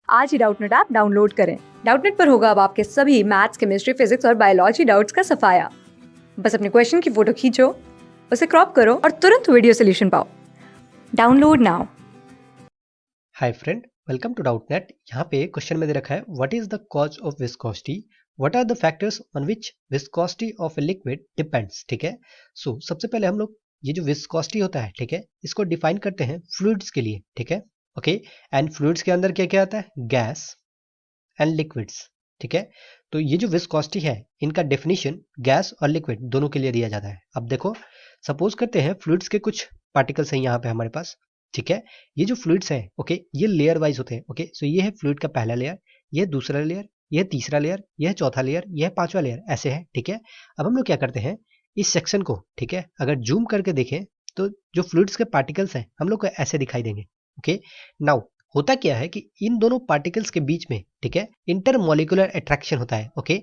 आज ही Doubtnut app download करें। Doubtnut पर होगा अब आपके सभी मैथ्स, केमिस्ट्री, फिजिक्स और बायोलॉजी डाउट्स का सफाया। बस अपने क्वेश्चन की फोटो खींचो, उसे क्रॉप करो और तुरंत वीडियो सोल्यूशन पाओ। Download now. Hi friend, welcome to Doubtnut. यहाँ पे क्वेश्चन में दे रखा है what is the cause of viscosity, what are the factors on which viscosity of a liquid depends. ठीक है, सो सबसे पहले हम लोग ये जो विस्कोसिटी होता है, ठीक है, इसको डिफाइन करते हैं फ्लूइड्स के लिए। ठीक है, ओके, एंड फ्लूइड्स के अंदर क्या क्या आता है, गैस एंड लिक्विड्स। ठीक है, तो ये जो विस्कोसिटी है इनका डेफिनेशन गैस और लिक्विड दोनों के लिए दिया जाता है। अब देखो, सपोज करते हैं फ्लूइड्स के कुछ पार्टिकल्स हैं यहाँ पे हमारे पास। ठीक है, ये जो फ्लूइड्स हैं, ओके, ये लेयर वाइज होते हैं। ओके, सो ये है फ्लूइड का पहला लेयर, ये दूसरा लेयर, यह तीसरा लेयर, यह चौथा लेयर, यह पांचवा लेयर, ऐसे है। ठीक है, अब हम लोग क्या करते हैं इस सेक्शन को, ठीक है, अगर जूम करके देखें तो जो फ्लूइड्स के पार्टिकल्स हैं हम लोग को ऐसे दिखाई देंगे। ओके, नाउ होता क्या है कि इन दोनों पार्टिकल्स के बीच में, ठीक है, इंटरमोलिकुलर अट्रैक्शन होता है। ओके,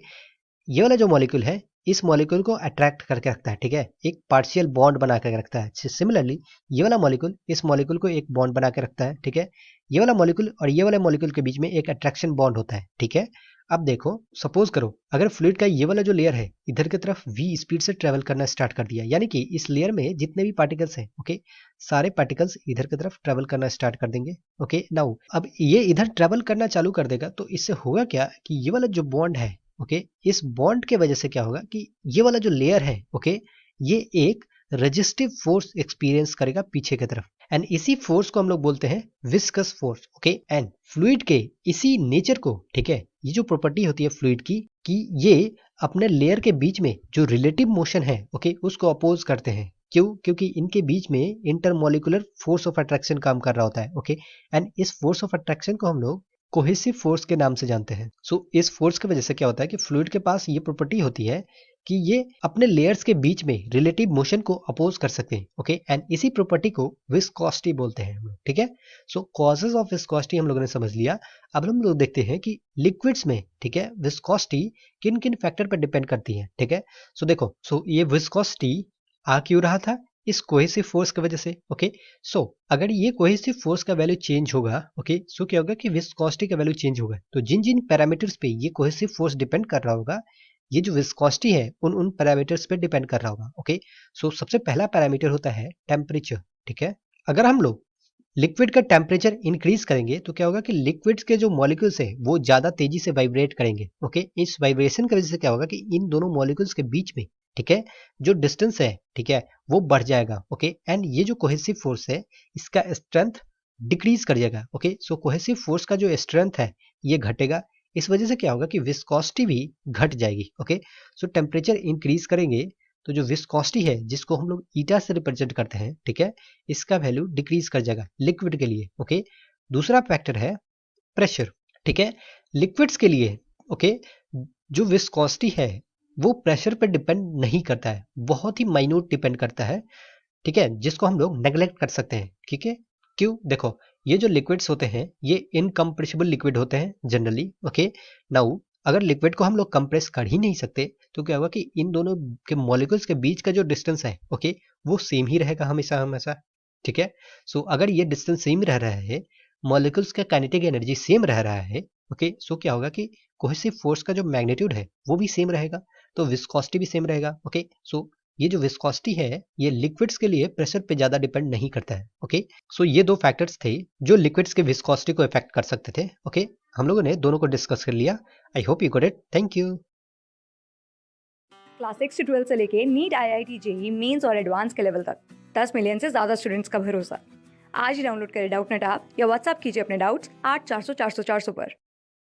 ये वाला जो मॉलिक्यूल है इस मॉलिक्यूल को अट्रैक्ट करके रखता है। ठीक है, एक पार्शियल बॉन्ड बना कर रखता है। सिमिलरली ये वाला मॉलिक्यूल इस मॉलिक्यूल को एक बॉन्ड बना के रखता है। ठीक है, ये वाला मॉलिक्यूल और ये वाला मॉलिक्यूल के बीच में एक अट्रैक्शन बॉन्ड होता है। ठीक है, अब देखो, सपोज करो अगर फ्लूइड का ये वाला जो लेयर है इधर की तरफ v स्पीड से ट्रेवल करना स्टार्ट कर दिया, यानी कि इस लेयर में जितने भी पार्टिकल्स हैं, ओके, सारे पार्टिकल्स इधर की तरफ ट्रेवल करना स्टार्ट कर देंगे। ओके, नाउ अब ये इधर ट्रेवल करना चालू कर देगा तो इससे होगा क्या कि ये वाला जो बॉन्ड है, ओके, इस बॉन्ड के वजह से क्या होगा कि ये वाला जो लेयर है, ओके, ये एक रेजिस्टिव फोर्स एक्सपीरियंस करेगा पीछे की तरफ, एंड इसी फोर्स को हम लोग बोलते हैं viscous force. Okay, and fluid के इसी नेचर को, ठीक है, ये जो प्रॉपर्टी होती है फ्लूइड की कि ये अपने लेयर के बीच में जो रिलेटिव मोशन है, ओके, उसको अपोज करते हैं। क्यों? क्योंकि इनके बीच में इंटरमोलिकुलर फोर्स ऑफ अट्रैक्शन काम कर रहा होता है। ओके, एंड इस फोर्स ऑफ अट्रैक्शन को हम लोग कोहेसिव फोर्स के नाम से जानते हैं। सो इस फोर्स की वजह से क्या होता है कि फ्लूइड के पास ये प्रॉपर्टी होती है कि ये अपने लेयर्स के बीच में रिलेटिव मोशन को अपोज कर सकते हैं। ओके, एंड इसी प्रॉपर्टी को विस्कोसिटी बोलते हैं हम लोग। ठीक है, सो कॉजेज ऑफ विस्कोसिटी हम लोगों ने समझ लिया। अब हम लोग देखते हैं कि लिक्विड्स में, ठीक है, विस्कोसिटी किन किन फैक्टर पर डिपेंड करती है। ठीक है, सो देखो, सो ये विस्कोसिटी आ क्यों रहा था, इस कोहेसिव फोर्स की वजह से। ओके, सो अगर ये कोहेसिव फोर्स का वैल्यू चेंज होगा, ओके, सो क्या होगा कि विस्कोसिटी का वैल्यू चेंज होगा। तो जिन जिन पैरामीटर्स पे ये कोहेसिव फोर्स डिपेंड कर रहा होगा, ये जो विस्कोसिटी है उन उन पैरामीटर्स पे डिपेंड कर रहा होगा। ओके, सो सबसे पहला पैरामीटर होता है टेम्परेचर। ठीक है, अगर हम लोग लिक्विड का टेम्परेचर इंक्रीज करेंगे तो क्या होगा कि लिक्विड्स के जो मॉलिक्यूल्स है वो ज्यादा तेजी से वाइब्रेट करेंगे। ओके, इस वाइब्रेशन की वजह से क्या होगा कि इन दोनों मॉलिक्यूल्स के बीच में, ठीक है, जो डिस्टेंस है, ठीक है, वो बढ़ जाएगा। ओके, एंड ये जो कोहेसिव फोर्स है इसका स्ट्रेंथ डिक्रीज कर जाएगा। ओके, सो कोहेसिव फोर्स का जो स्ट्रेंथ है ये घटेगा। इस वजह से क्या होगा कि विस्कोसिटी भी घट जाएगी। ओके, सो टेम्परेचर इंक्रीज करेंगे तो जो विस्कोसिटी है जिसको हम लोग ईटा से रिप्रेजेंट करते हैं, ठीक है, इसका वैल्यू डिक्रीज कर जाएगा लिक्विड के लिए। ओके, दूसरा फैक्टर है प्रेशर। ठीक है, लिक्विड्स के लिए, ओके, जो विस्कोसिटी है वो प्रेशर पर डिपेंड नहीं करता है, बहुत ही माइन्यूट डिपेंड करता है। ठीक है, जिसको हम लोग नेग्लेक्ट कर सकते हैं। ठीक है, क्यों? देखो, ये जो लिक्विड्स होते हैं ये इनकम्प्रेसिबल लिक्विड होते हैं जनरली। ओके, नाउ अगर लिक्विड को हम लोग कंप्रेस कर ही नहीं सकते तो क्या होगा कि इन दोनों के मॉलिक्यूल्स के बीच का जो डिस्टेंस है, ओके, वो सेम ही रहेगा हमेशा हमेशा। ठीक है, सो अगर ये डिस्टेंस सेम रह रहा है, मॉलिक्यूल्स का काइनेटिक एनर्जी सेम रह रहा है, ओके, सो क्या होगा कि कोहेसिव फोर्स का जो मैग्नीट्यूड है वो भी सेम रहेगा, तो विस्कोसिटी भी सेम रहेगा। ओके, सो ये जो विस्कोसिटी है ये लिक्विड्स के लिए प्रेशर पे ज्यादा डिपेंड नहीं करता है। ओके, सो ये दो फैक्टर्स थे जो लिक्विड्स के विस्कोसिटी को इफेक्ट कर सकते थे। ओके, हम लोगों ने दोनों को डिस्कस कर लिया। I hope you got it, thank you. Class 6 से 12 से लेके नीट, IIT, JEE मेंस और एडवांस के लेवल तक 10 मिलियन से ज्यादा स्टूडेंट्स का भरोसा। आज ही डाउनलोड करें डाउटनेट ऐप या व्हाट्सएप कीजिए अपने डाउट्स 8400 400 400 पर।